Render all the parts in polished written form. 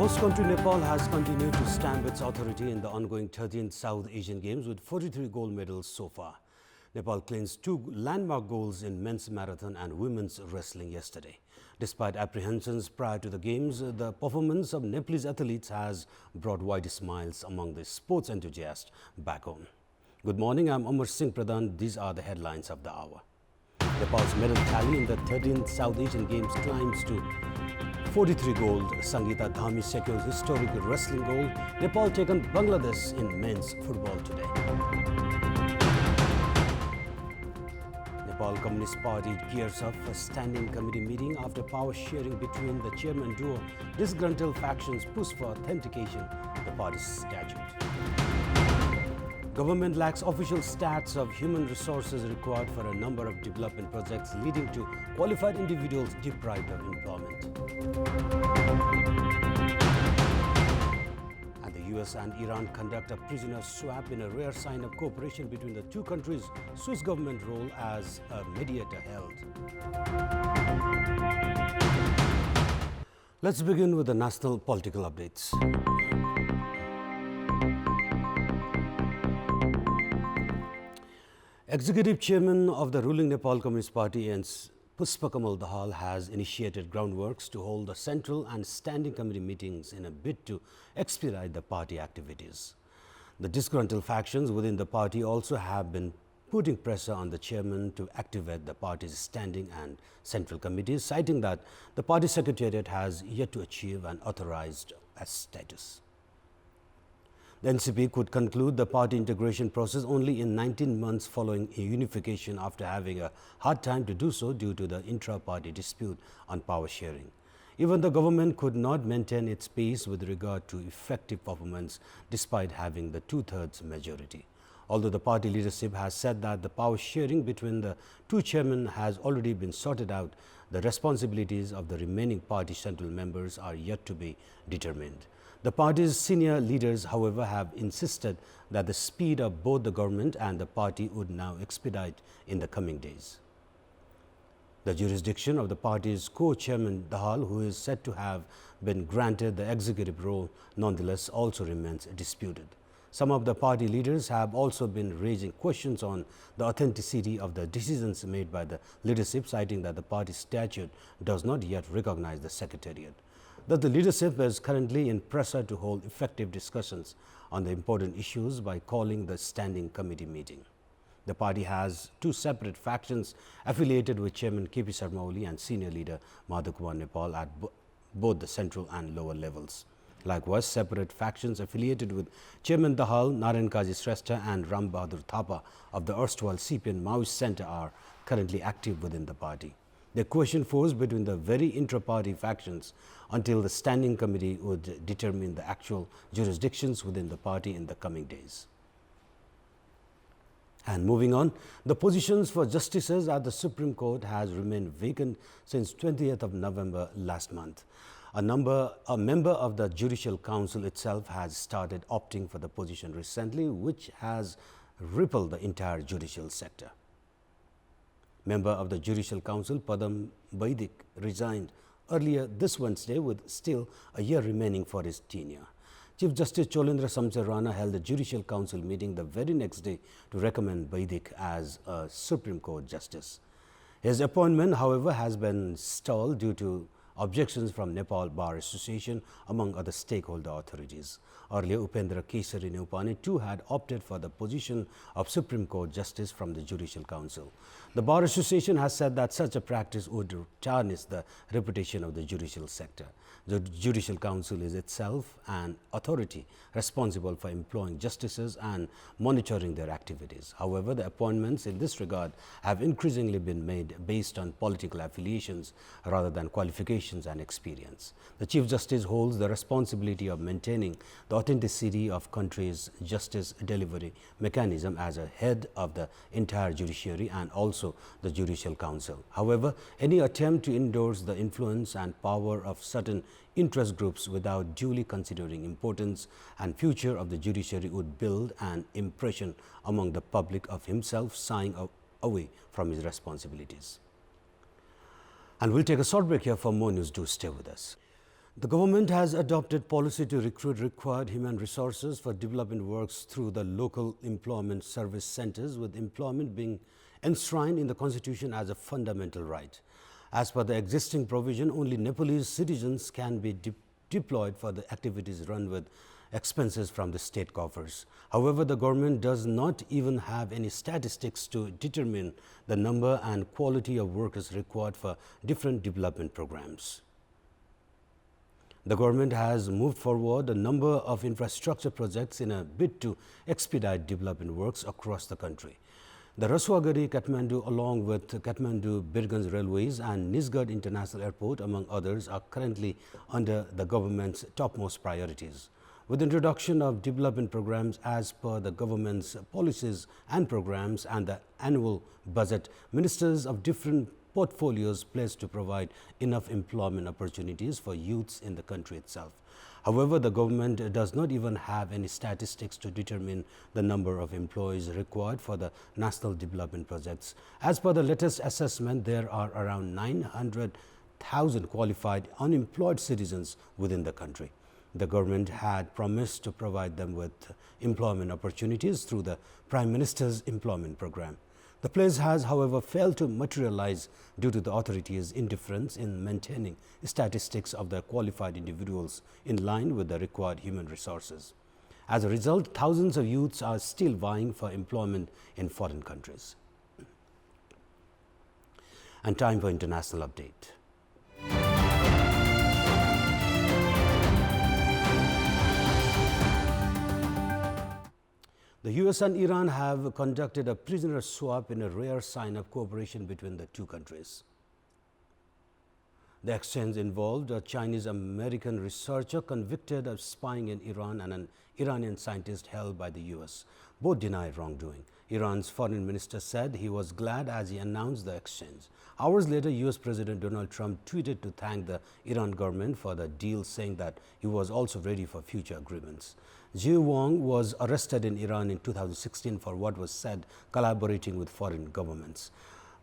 Host country Nepal has continued to stamp its authority in the ongoing 13th South Asian Games with 43 gold medals so far. Nepal clinched two landmark goals in men's marathon and women's wrestling yesterday. Despite apprehensions prior to the Games, the performance of Nepalese athletes has brought wide smiles among the sports enthusiasts back home. Good morning, I'm Amar Singh Pradhan. These are the headlines of the hour. Nepal's medal tally in the 13th South Asian Games climbs to 43 gold. Sangeeta Dhami secures historic wrestling gold. Nepal taken Bangladesh in men's football today. Nepal Communist Party gears up for standing committee meeting after power sharing between the chairman duo. Disgruntled factions push for authentication of the party's statute. Government lacks official stats of human resources required for a number of development projects, leading to qualified individuals deprived of employment. And the US and Iran conduct a prisoner swap in a rare sign of cooperation between the two countries. Swiss government role as a mediator held. Let's begin with the national political updates. Executive Chairman of the ruling Nepal Communist Party, Pushpakamal Dahal, has initiated groundworks to hold the central and standing committee meetings in a bid to expedite the party activities. The disgruntled factions within the party also have been putting pressure on the chairman to activate the party's standing and central committees, citing that the party secretariat has yet to achieve an authorized status. The NCP could conclude the party integration process only in 19 months following a unification, after having a hard time to do so due to the intra-party dispute on power sharing. Even the government could not maintain its pace with regard to effective performance despite having the two-thirds majority. Although the party leadership has said that the power sharing between the two chairmen has already been sorted out, the responsibilities of the remaining party central members are yet to be determined. The party's senior leaders, however, have insisted that the speed of both the government and the party would now expedite in the coming days. The jurisdiction of the party's co-chairman Dahal, who is said to have been granted the executive role, nonetheless also remains disputed. Some of the party leaders have also been raising questions on the authenticity of the decisions made by the leadership, citing that the party statute does not yet recognize the secretariat. That the leadership is currently in pressure to hold effective discussions on the important issues by calling the standing committee meeting. The party has two separate factions affiliated with Chairman KP Sharma Oli and senior leader Madhakumar Nepal at both the central and lower levels. Likewise, separate factions affiliated with Chairman Dahal, Narayan Kaji Shrestha and Ram Bahadur Thapa of the erstwhile CPN Maoist Center are currently active within the party. The question falls between the very intra-party factions until the standing committee would determine the actual jurisdictions within the party in the coming days. And moving on, the positions for justices at the Supreme Court has remained vacant since 20th of November last month. A member of the Judicial Council itself has started opting for the position recently, which has rippled the entire judicial sector. Member of the Judicial Council Padam Vaidik resigned earlier this Wednesday with still a year remaining for his tenure. Chief Justice Cholendra Samsar Rana held the Judicial Council meeting the very next day to recommend Vaidik as a Supreme Court Justice. His appointment, however, has been stalled due to objections from Nepal Bar Association, among other stakeholder authorities. Earlier, Upendra Kesari Neupane too had opted for the position of Supreme Court Justice from the Judicial Council. The Bar Association has said that such a practice would tarnish the reputation of the judicial sector. The Judicial Council is itself an authority responsible for employing justices and monitoring their activities. However, the appointments in this regard have increasingly been made based on political affiliations rather than qualifications and experience. The Chief Justice holds the responsibility of maintaining the authenticity of country's justice delivery mechanism as a head of the entire judiciary and also the Judicial Council. However, any attempt to endorse the influence and power of certain interest groups without duly considering importance and future of the judiciary would build an impression among the public of himself shying away from his responsibilities. And we'll take a short break here for more news. Do stay with us. The government has adopted policy to recruit required human resources for development works through the local employment service centers, with employment being enshrined in the constitution as a fundamental right. As per the existing provision, only Nepalese citizens can be deployed for the activities run with expenses from the state coffers. However, the government does not even have any statistics to determine the number and quality of workers required for different development programs. The government has moved forward a number of infrastructure projects in a bid to expedite development works across the country. The Rasuagari-Kathmandu, along with Kathmandu-Birganj Railways and Nisgad International Airport, among others, are currently under the government's topmost priorities. With the introduction of development programs as per the government's policies and programs and the annual budget, ministers of different portfolios pledged to provide enough employment opportunities for youths in the country itself. However, the government does not even have any statistics to determine the number of employees required for the national development projects. As per the latest assessment, there are around 900,000 qualified unemployed citizens within the country. The government had promised to provide them with employment opportunities through the Prime Minister's employment program. The pledge has, however, failed to materialize due to the authorities' indifference in maintaining statistics of the qualified individuals in line with the required human resources. As a result, thousands of youths are still vying for employment in foreign countries. And time for international update. The US and Iran have conducted a prisoner swap in a rare sign of cooperation between the two countries. The exchange involved a Chinese-American researcher convicted of spying in Iran and an Iranian scientist held by the US. Both deny wrongdoing. Iran's foreign minister said he was glad as he announced the exchange. Hours later, US President Donald Trump tweeted to thank the Iran government for the deal, saying that he was also ready for future agreements. Zhu Wang was arrested in Iran in 2016 for what was said collaborating with foreign governments.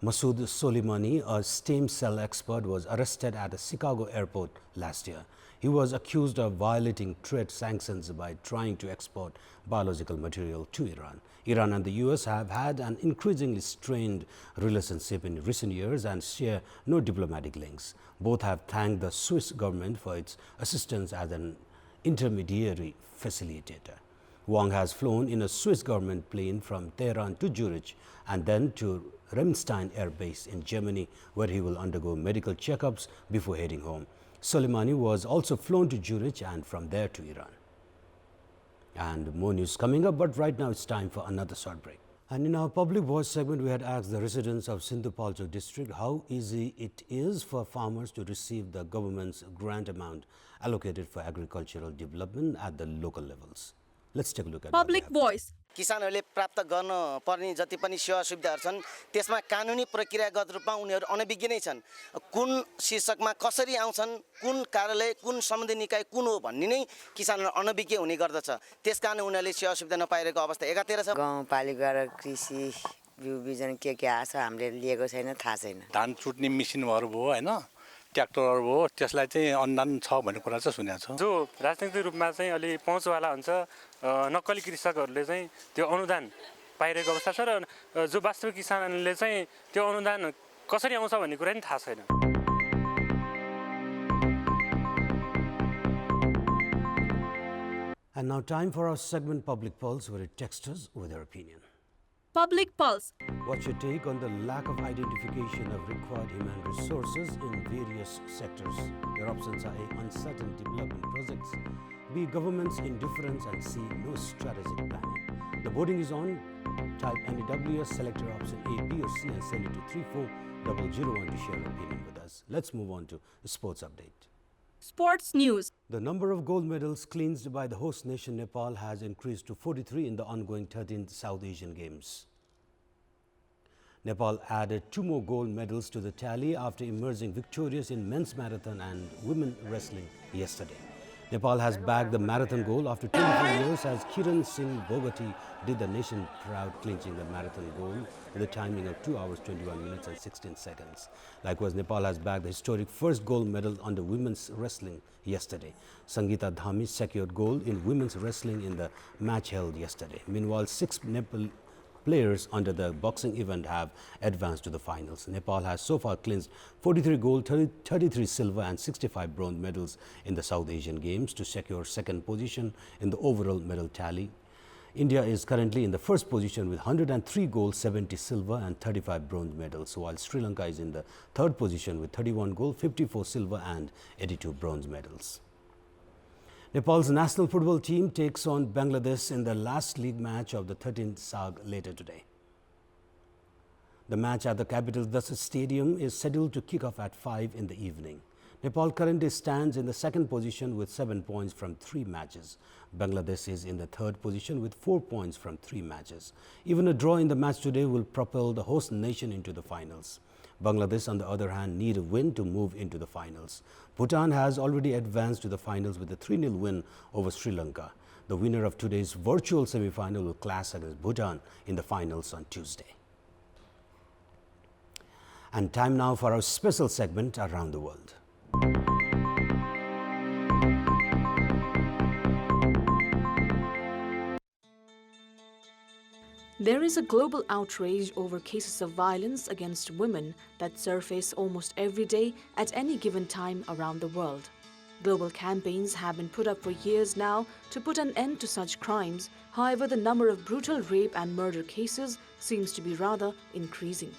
Masoud Soleimani, a stem cell expert, was arrested at a Chicago airport last year. He was accused of violating trade sanctions by trying to export biological material to Iran. Iran and the US have had an increasingly strained relationship in recent years and share no diplomatic links. Both have thanked the Swiss government for its assistance as an intermediary facilitator. Wang has flown in a Swiss government plane from Tehran to Zurich and then to Ramstein Air Base in Germany, where he will undergo medical checkups before heading home. Soleimani was also flown to Zurich and from there to Iran. And more news coming up, but right now it's time for another short break. And in our public voice segment, we had asked the residents of Sindhupalchok district how easy it is for farmers to receive the government's grant amount allocated for agricultural development at the local levels. Let's take a look at Public voice. किसानहरूले प्राप्त गर्न पर्ने जति पनि सेवा सुविधाहरू छन् त्यसमा कानुनी प्रक्रियागत रूपमा उनीहरू अनभिज्ञ नै छन् कुन शीर्षकमा कसरी आउँछन् कुन कार्यालय कुन सम्बन्धी निकाय कुन हो भन्ने नै किसानहरू अनभिज्ञ हुने गर्दछ त्यसकारण उनीहरूले सेवा सुविधा नपाइरहेको अवस्था एकातिर छ गाउँपालिका र कृषि बिउ बिजन के आछ हामीले लिएको छैन थाहा छैन धान चुट्ने मेसिनहरु भयो हैन ट्र्याक्टरहरु भयो त्यसलाई चाहिँ अनुदान छ भन्ने कुरा चाहिँ सुनेको छ जो राजनीतिक रूपमा चाहिँ अलि पहुँचवाला हुन्छ नक्कली कृषकहरूले चाहिँ त्यो अनुदान पाइरहेको अवस्था छ र जो वास्तविक किसानले चाहिँ त्यो अनुदान कसरी आउँछ भन्ने कुरा नि थाहा छैन And now time for our segment Public Pulse, where it texts us with their opinion. Public pulse. What's your take on the lack of identification of required human resources in various sectors? Your options are A. Uncertain development projects, B. Government's indifference, and C. No strategic planning. The voting is on. Type NEWS, select your option A, B or C and send it to 34001 to share your opinion with us. Let's move on to the sports update. Sports news. The number of gold medals clinched by the host nation Nepal has increased to 43 in the ongoing 13th South Asian Games. Nepal added 2 more gold medals to the tally after emerging victorious in men's marathon and women wrestling yesterday. Nepal has bagged the marathon goal after 24 years as Kiran Singh Bogati did the nation proud, clinching the marathon goal with a timing of 2 hours 21 minutes and 16 seconds. Likewise, Nepal has bagged the historic first gold medal under women's wrestling yesterday. Sangeeta Dhami secured gold in women's wrestling in the match held yesterday. Meanwhile, 6 Nepal players under the boxing event have advanced to the finals. Nepal has so far clinched 43 gold, 33 silver and 65 bronze medals in the South Asian Games to secure second position in the overall medal tally. India is currently in the first position with 103 gold, 70 silver and 35 bronze medals, while Sri Lanka is in the third position with 31 gold, 54 silver and 82 bronze medals. Nepal's national football team takes on Bangladesh in the last league match of the 13th SAG later today. The match at the capital's Dasar Stadium is scheduled to kick off at 5 in the evening. Nepal currently stands in the second position with 7 points from 3 matches. Bangladesh is in the third position with 4 points from 3 matches. Even a draw in the match today will propel the host nation into the finals. Bangladesh, on the other hand, need a win to move into the finals. Bhutan has already advanced to the finals with a 3-0 win over Sri Lanka. The winner of today's virtual semi-final will clash against Bhutan in the finals on Tuesday. And time now for our special segment, Around the World. There is a global outrage over cases of violence against women that surface almost every day at any given time around the world. Global campaigns have been put up for years now to put an end to such crimes. However, the number of brutal rape and murder cases seems to be rather increasing.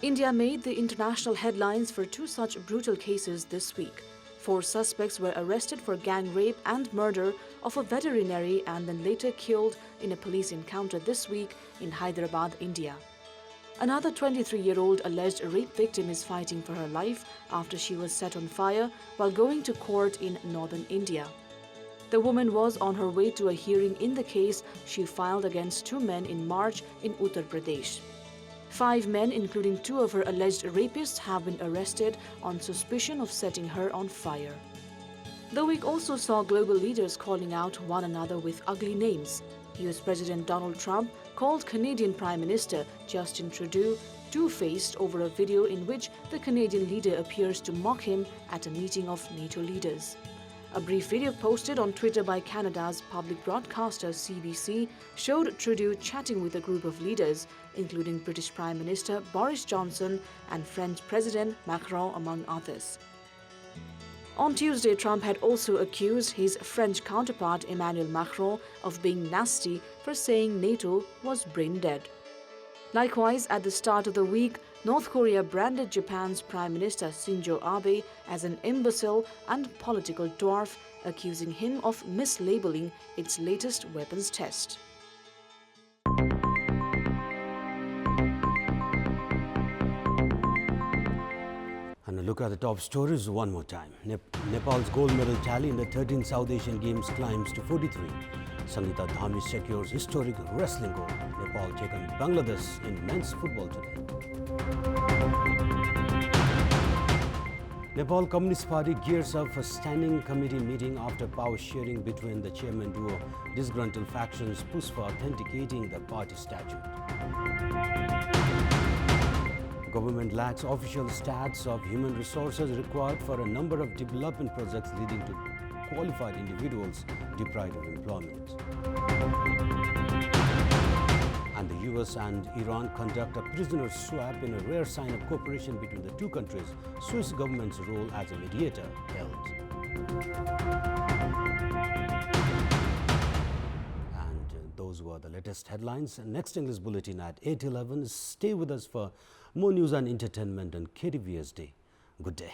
India made the international headlines for 2 such brutal cases this week. 4 suspects were arrested for gang rape and murder of a veterinary and then later killed in a police encounter this week in Hyderabad, India. Another 23-year-old alleged rape victim is fighting for her life after she was set on fire while going to court in northern India. The woman was on her way to a hearing in the case she filed against 2 men in March in Uttar Pradesh. 5 men, including 2 of her alleged rapists, have been arrested on suspicion of setting her on fire. The week also saw global leaders calling out one another with ugly names. US President Donald Trump called Canadian Prime Minister Justin Trudeau two-faced over a video in which the Canadian leader appears to mock him at a meeting of NATO leaders. A brief video posted on Twitter by Canada's public broadcaster CBC showed Trudeau chatting with a group of leaders, including British Prime Minister Boris Johnson and French President Macron, among others. On Tuesday, Trump had also accused his French counterpart Emmanuel Macron of being nasty for saying NATO was brain dead. Likewise, at the start of the week, North Korea branded Japan's Prime Minister Shinzo Abe as an imbecile and political dwarf, accusing him of mislabeling its latest weapons test. And a look at the top stories one more time. Nepal's gold medal tally in the 13th South Asian Games climbs to 43. Sangeeta Dhami secures historic wrestling gold. Nepal take on Bangladesh in men's football today. Nepal Communist Party gears up for standing committee meeting after power sharing between the chairman duo. Disgruntled factions push for authenticating the party statute. Government lacks official stats of human resources required for a number of development projects, leading to qualified individuals deprived of employment. And the US and Iran conduct a prisoner swap in a rare sign of cooperation between the 2 countries. Swiss government's role as a mediator held. And those were the latest headlines. Next English Bulletin at 8:11. Stay with us for more news and entertainment on KTVSD. Good day.